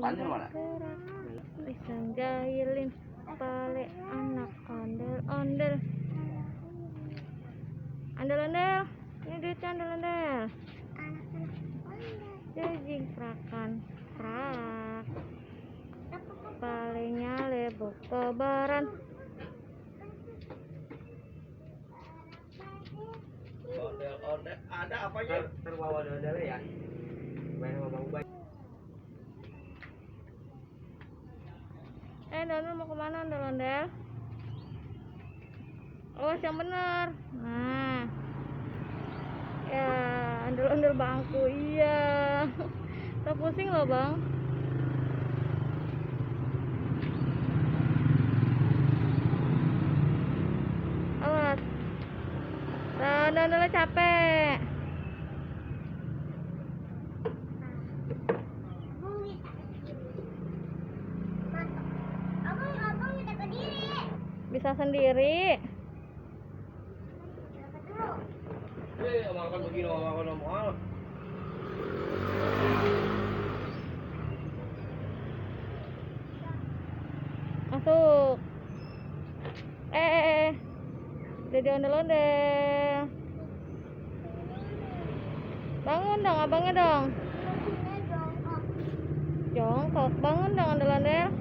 Depannya mana? Bisa jahilin pale anak ondel-ondel. Ondel-ondel. Ini duitnya ondel-ondel. Jejing frakan frak. Palenya lebok kebaran. Ondel-ondel ada apanya? Terbawa ondel ya. Main sama Bang Ubay. Ondel mau kemana ondel-ondel? Oh, yang bener. Nah, ya ondel-ondel bangku, iya. Tak pusing loh bang. Awas, ondel-ondelnya capek. Bisa sendiri. Makan begini, makan mahal. Masuk. Jadi ondel-ondel. Bangun dong abangnya dong. Jongkok, bangun dong ondel-ondel.